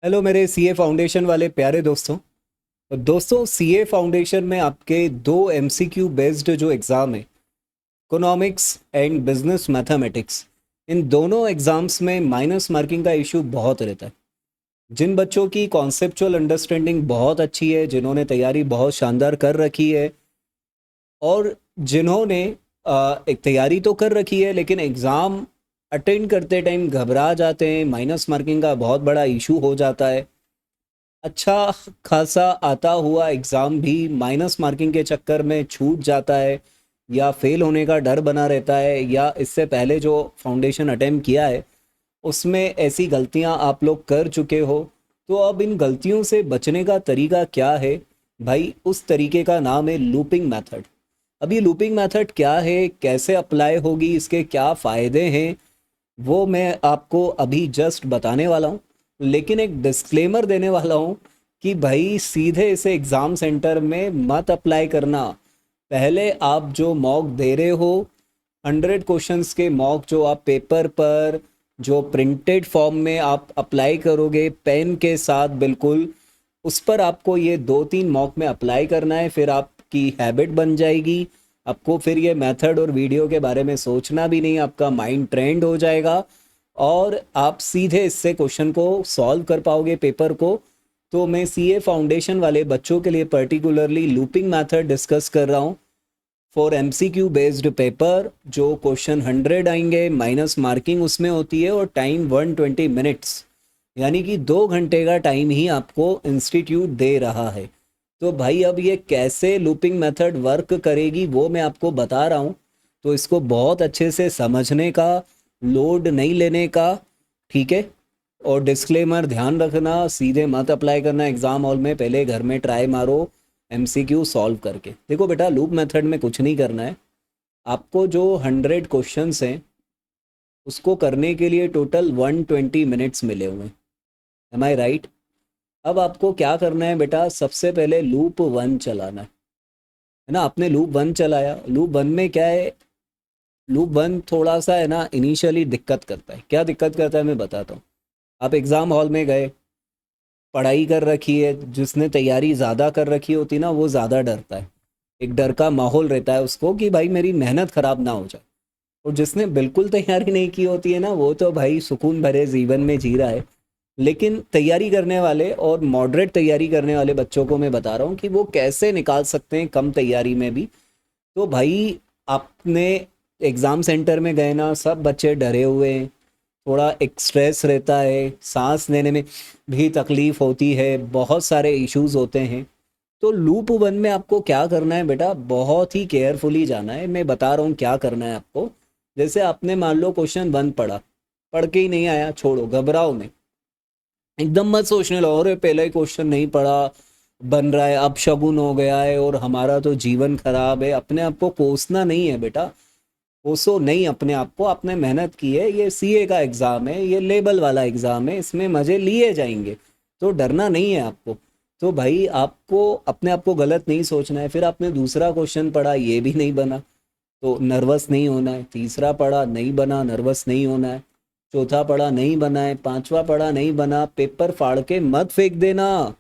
Hello मेरे CA foundation वाले प्यारे दोस्तों। तो दोस्तों, सीए फाउंडेशन में आपके दो एमसीक्यू बेस्ड जो एग्ज़ाम है, इकोनॉमिक्स एंड बिजनेस मैथमेटिक्स, इन दोनों एग्ज़ाम्स में माइनस मार्किंग का इशू बहुत रहता है। जिन बच्चों की कॉन्सेप्चुअल अंडरस्टैंडिंग बहुत अच्छी है, जिन्होंने तैयारी बहुत शानदार कर रखी है, और जिन्होंने एक तैयारी तो कर रखी है लेकिन एग्ज़ाम अटेंड करते टाइम घबरा जाते हैं, माइनस मार्किंग का बहुत बड़ा इशू हो जाता है। अच्छा खासा आता हुआ एग्ज़ाम भी माइनस मार्किंग के चक्कर में छूट जाता है, या फेल होने का डर बना रहता है, या इससे पहले जो फाउंडेशन अटेम्प्ट किया है उसमें ऐसी गलतियां आप लोग कर चुके हो। तो अब इन गलतियों से बचने का तरीका क्या है भाई? उस तरीके का नाम है लूपिंग मेथड। अब ये लूपिंग मेथड क्या है, कैसे अप्लाई होगी, इसके क्या फ़ायदे हैं, वो मैं आपको अभी जस्ट बताने वाला हूँ। लेकिन एक डिस्क्लेमर देने वाला हूँ कि भाई सीधे इसे एग्ज़ाम सेंटर में मत अप्लाई करना। पहले आप जो मॉक दे रहे हो, 100 क्वेश्चंस के मॉक जो आप पेपर पर, जो प्रिंटेड फॉर्म में आप अप्लाई करोगे पेन के साथ बिल्कुल, उस पर आपको ये 2-3 मॉक में अप्लाई करना है। फिर आपकी हैबिट बन जाएगी। आपको फिर ये मेथड और वीडियो के बारे में सोचना भी नहीं, आपका माइंड ट्रेंड हो जाएगा और आप सीधे इससे क्वेश्चन को सॉल्व कर पाओगे, पेपर को। तो मैं सीए फाउंडेशन वाले बच्चों के लिए पर्टिकुलरली लूपिंग मेथड डिस्कस कर रहा हूँ फॉर एमसीक्यू बेस्ड पेपर। जो क्वेश्चन 100 आएंगे, माइनस मार्किंग उसमें होती है, और टाइम 120 मिनट्स, यानी कि 2 घंटे का टाइम ही आपको इंस्टीट्यूट दे रहा है। तो भाई अब ये कैसे लूपिंग मेथड वर्क करेगी वो मैं आपको बता रहा हूँ। तो इसको बहुत अच्छे से समझने का, लोड नहीं लेने का, ठीक है। और डिस्क्लेमर ध्यान रखना, सीधे मत अप्लाई करना एग्जाम हॉल में, पहले घर में ट्राई मारो एमसीक्यू सॉल्व करके। देखो बेटा, लूप मेथड में कुछ नहीं करना है। आपको जो 100 क्वेश्चंस हैं उसको करने के लिए टोटल 120 मिनट्स मिले हुए हैं। एम आई राइट? अब आपको क्या करना है बेटा, सबसे पहले लूप 1 चलाना है ना। आपने लूप 1 चलाया। लूप 1 में क्या है, लूप 1 थोड़ा सा है ना इनिशियली दिक्कत करता है। क्या दिक्कत करता है मैं बताता हूँ। आप एग्ज़ाम हॉल में गए, पढ़ाई कर रखी है, जिसने तैयारी ज़्यादा कर रखी होती ना वो ज़्यादा डरता है। एक डर का माहौल रहता है उसको कि भाई मेरी मेहनत ख़राब ना हो जाए। और जिसने बिल्कुल तैयारी नहीं की होती है ना, वो तो भाई सुकून भरे जीवन में जी रहा है। लेकिन तैयारी करने वाले और मॉडरेट तैयारी करने वाले बच्चों को मैं बता रहा हूँ कि वो कैसे निकाल सकते हैं कम तैयारी में भी। तो भाई, आपने एग्ज़ाम सेंटर में गए ना, सब बच्चे डरे हुए हैं, थोड़ा एक स्ट्रेस रहता है, सांस लेने में भी तकलीफ होती है, बहुत सारे इश्यूज होते हैं। तो लूप 1 में आपको क्या करना है बेटा, बहुत ही केयरफुली जाना है। मैं बता रहा हूँ क्या करना है आपको। जैसे आपने मान लो क्वेश्चन 1 पढ़ा, पढ़ के ही नहीं आया, छोड़ो, घबराओ नहीं। एकदम मत सोचने लगो अरे पहला ही क्वेश्चन नहीं पढ़ा, बन रहा है, अब शगुन हो गया है और हमारा तो जीवन खराब है। अपने आप को कोसना नहीं है बेटा, कोसो नहीं अपने आप को। आपने मेहनत की है, ये सीए का एग्ज़ाम है, ये लेबल वाला एग्ज़ाम है, इसमें मज़े लिए जाएंगे, तो डरना नहीं है आपको। तो भाई आपको अपने आप को गलत नहीं सोचना है। फिर आपने दूसरा क्वेश्चन पढ़ा, ये भी नहीं बना, तो नर्वस नहीं होना है। तीसरा पढ़ा, नहीं बना, नर्वस नहीं होना है। चौथा पढ़ा, नहीं बना है। पांचवा पढ़ा, नहीं बना, पेपर फाड़ के मत फेंक देना।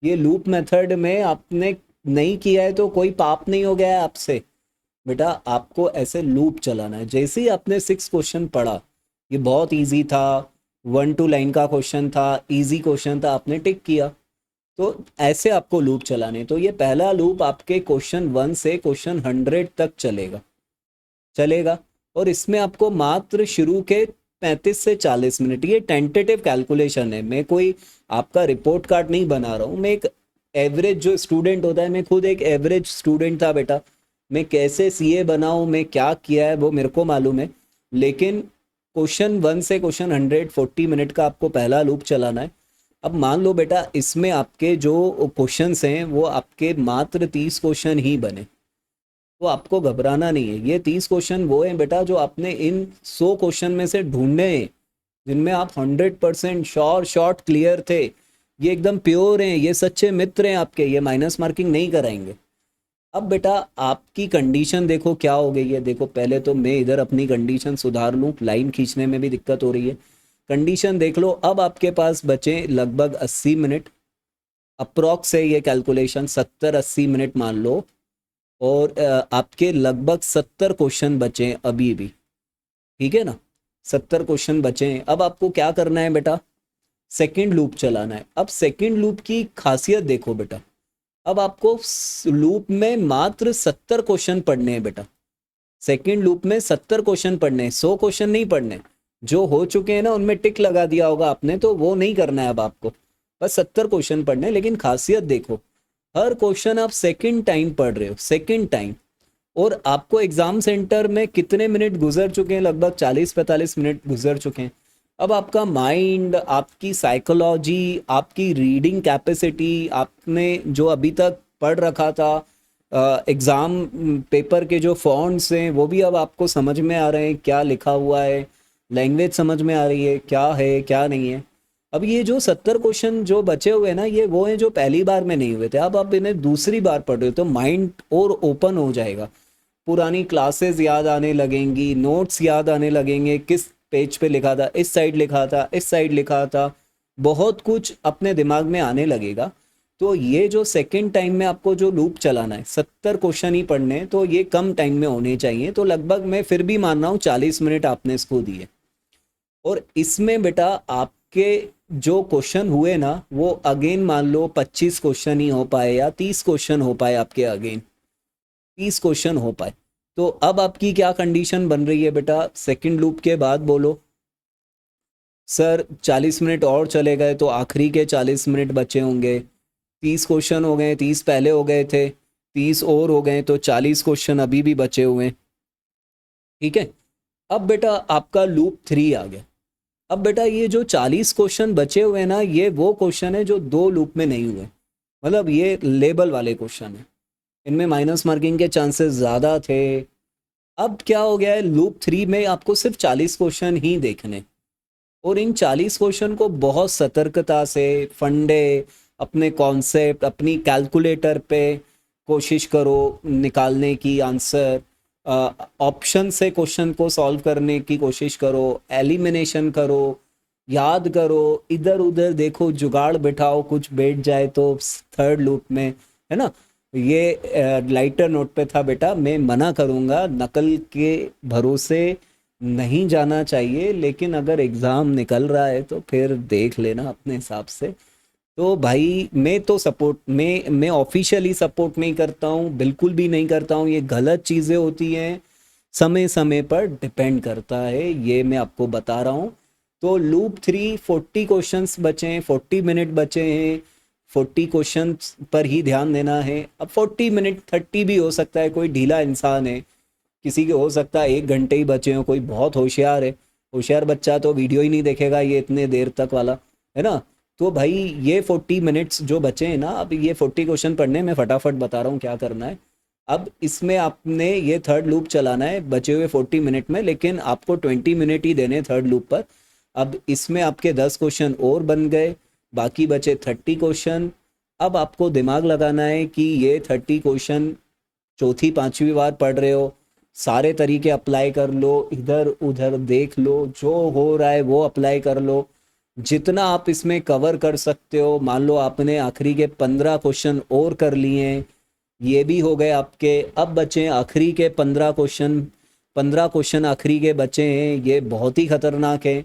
ये लूप मेथड में आपने नहीं किया है तो कोई पाप नहीं हो गया है आपसे। बेटा आपको ऐसे लूप चलाना है। जैसे ही आपने 6 क्वेश्चन पढ़ा, ये बहुत इजी था, 1-2 लाइन का क्वेश्चन था, इजी क्वेश्चन था, आपने टिक किया। तो ऐसे आपको लूप चलाने। तो ये पहला लूप आपके क्वेश्चन 1 से क्वेश्चन 100 तक चलेगा। और इसमें आपको मात्र शुरू के 35 से 40 मिनट, ये टेंटेटिव कैलकुलेशन है, मैं कोई आपका रिपोर्ट कार्ड नहीं बना रहा हूँ। मैं एक एवरेज जो स्टूडेंट होता है, मैं खुद एक एवरेज स्टूडेंट था बेटा। मैं कैसे सीए बनाऊँ, मैं क्या किया है वो मेरे को मालूम है। लेकिन क्वेश्चन 1 से क्वेश्चन 140 मिनट का आपको पहला लूप चलाना है। अब मान लो बेटा, इसमें आपके जो क्वेश्चंस हैं वो आपके मात्र 30 क्वेश्चन ही बने, तो आपको घबराना नहीं है। ये 30 क्वेश्चन वो हैं बेटा जो आपने इन 100 क्वेश्चन में से ढूंढने हैं, जिनमें आप 100% श्योर शॉट क्लियर थे। ये एकदम प्योर हैं, ये सच्चे मित्र हैं आपके, ये माइनस मार्किंग नहीं कराएंगे। अब बेटा आपकी कंडीशन देखो क्या हो गई है। देखो, पहले तो मैं इधर अपनी कंडीशन सुधार लूँ, लाइन खींचने में भी दिक्कत हो रही है। कंडीशन देख लो। अब आपके पास बचे लगभग 80 मिनट, अप्रॉक्स है ये कैलकुलेशन, 70-80 मिनट मान लो। और आपके लगभग 70 क्वेश्चन बचे हैं अभी भी, ठीक है ना, 70 क्वेश्चन बचे हैं। अब आपको क्या करना है बेटा, सेकंड लूप चलाना है। अब सेकंड लूप की खासियत देखो बेटा, अब आपको लूप में मात्र 70 क्वेश्चन पढ़ने हैं बेटा। सेकंड लूप में 70 क्वेश्चन पढ़ने हैं, 100 क्वेश्चन नहीं पढ़ने। जो हो चुके हैं ना उनमें टिक लगा दिया होगा आपने, तो वो नहीं करना है अब आपको, बस 70 क्वेश्चन पढ़ने हैं। लेकिन खासियत देखो, हर क्वेश्चन आप सेकंड टाइम पढ़ रहे हो, सेकंड टाइम। और आपको एग्जाम सेंटर में कितने मिनट गुजर चुके हैं, लगभग 40-45 मिनट गुजर चुके हैं। अब आपका माइंड, आपकी साइकोलॉजी, आपकी रीडिंग कैपेसिटी, आपने जो अभी तक पढ़ रखा था, एग्ज़ाम पेपर के जो फॉन्ट्स हैं वो भी अब आपको समझ में आ रहे हैं, क्या लिखा हुआ है, लैंग्वेज समझ में आ रही है, क्या है क्या नहीं है। अब ये जो 70 क्वेश्चन जो बचे हुए हैं ना, ये वो हैं जो पहली बार में नहीं हुए थे। अब आप इन्हें दूसरी बार पढ़ रहे हो तो माइंड और ओपन हो जाएगा, पुरानी क्लासेस याद आने लगेंगी, नोट्स याद आने लगेंगे, किस पेज पे लिखा था, इस साइड लिखा था, इस साइड लिखा था, बहुत कुछ अपने दिमाग में आने लगेगा। तो ये जो सेकंड टाइम में आपको जो लूप चलाना है, 70 क्वेश्चन ही पढ़ने हैं, तो ये कम टाइम में होने चाहिए। तो लगभग मैं फिर भी मान रहा हूँ 40 मिनट आपने इसको दिए। और इसमें बेटा आपके जो क्वेश्चन हुए ना, वो अगेन मान लो 25 क्वेश्चन ही हो पाए या 30 क्वेश्चन हो पाए आपके, अगेन 30 क्वेश्चन हो पाए। तो अब आपकी क्या कंडीशन बन रही है बेटा, सेकंड लूप के बाद बोलो सर 40 मिनट और चले गए तो आखिरी के 40 मिनट बचे होंगे। 30 क्वेश्चन हो गए, 30 पहले हो गए थे, 30 और हो गए, तो 40 क्वेश्चन अभी भी बचे हुए हैं, ठीक है। अब बेटा आपका लूप 3 आ गया। अब बेटा ये जो 40 क्वेश्चन बचे हुए हैं ना, ये वो क्वेश्चन है जो 2 लूप में नहीं हुए, मतलब ये लेबल वाले क्वेश्चन है, इनमें माइनस मार्किंग के चांसेस ज़्यादा थे। अब क्या हो गया है, लूप 3 में आपको सिर्फ 40 क्वेश्चन ही देखने, और इन 40 क्वेश्चन को बहुत सतर्कता से, फंडे, अपने कॉन्सेप्ट, अपनी कैलकुलेटर पे कोशिश करो निकालने की आंसर, ऑप्शन से क्वेश्चन को सॉल्व करने की कोशिश करो, एलिमिनेशन करो, याद करो, इधर उधर देखो, जुगाड़ बिठाओ, कुछ बैठ जाए तो थर्ड लूप में, है ना। ये लाइटर नोट पे था बेटा, मैं मना करूँगा, नकल के भरोसे नहीं जाना चाहिए, लेकिन अगर एग्ज़ाम निकल रहा है तो फिर देख लेना अपने हिसाब से। तो भाई मैं तो सपोर्ट, मैं ऑफिशियली सपोर्ट नहीं करता हूँ, बिल्कुल भी नहीं करता हूँ, ये गलत चीज़ें होती हैं, समय समय पर डिपेंड करता है, ये मैं आपको बता रहा हूँ। तो लूप 3 40 क्वेश्चंस बचे हैं, 40 मिनट बचे हैं, 40 क्वेश्चंस पर ही ध्यान देना है। अब 40 मिनट 30 भी हो सकता है, कोई ढीला इंसान है, किसी के हो सकता है 1 घंटे ही बचे हो, कोई बहुत होशियार है, होशियार बच्चा तो वीडियो ही नहीं देखेगा ये इतने देर तक वाला, है ना। तो भाई ये 40 मिनट्स जो बचे हैं ना, अब ये 40 क्वेश्चन पढ़ने में फटाफट बता रहा हूँ क्या करना है। अब इसमें आपने ये थर्ड लूप चलाना है बचे हुए 40 मिनट में, लेकिन आपको 20 मिनट ही देने थर्ड लूप पर। अब इसमें आपके 10 क्वेश्चन और बन गए, बाकी बचे 30 क्वेश्चन। अब आपको दिमाग लगाना है कि ये 30 क्वेश्चन चौथी पांचवी बार पढ़ रहे हो, सारे तरीके अप्लाई कर लो, इधर उधर देख लो, जो हो रहा है वो अप्लाई कर लो, जितना आप इसमें कवर कर सकते हो। मान लो आपने आखिरी के 15 क्वेश्चन और कर लिए हैं, ये भी हो गए आपके। अब बचे आखिरी के 15 क्वेश्चन, 15 क्वेश्चन आखिरी के बचे हैं, ये बहुत ही खतरनाक है।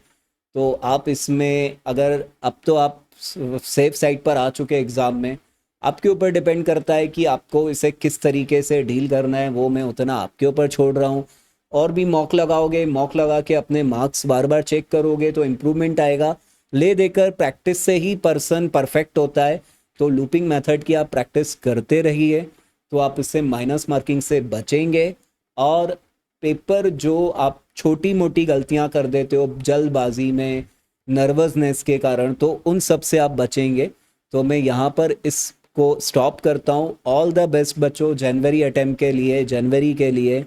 तो आप इसमें अगर, अब तो आप सेफ साइड पर आ चुके एग्ज़ाम में, आपके ऊपर डिपेंड करता है कि आपको इसे किस तरीके से डील करना है, वो मैं उतना आपके ऊपर छोड़ रहा हूँ। और भी मॉक लगाओगे, मॉक लगा के अपने मार्क्स बार बार चेक करोगे तो इम्प्रूवमेंट आएगा। ले देकर प्रैक्टिस से ही पर्सन परफेक्ट होता है। तो लूपिंग मेथड की आप प्रैक्टिस करते रहिए, तो आप इससे माइनस मार्किंग से बचेंगे। और पेपर जो आप छोटी मोटी गलतियां कर देते हो जल्दबाजी में, नर्वसनेस के कारण, तो उन सब से आप बचेंगे। तो मैं यहाँ पर इसको स्टॉप करता हूँ। ऑल द बेस्ट बच्चों जनवरी अटेम्प्ट के लिए, जनवरी के लिए।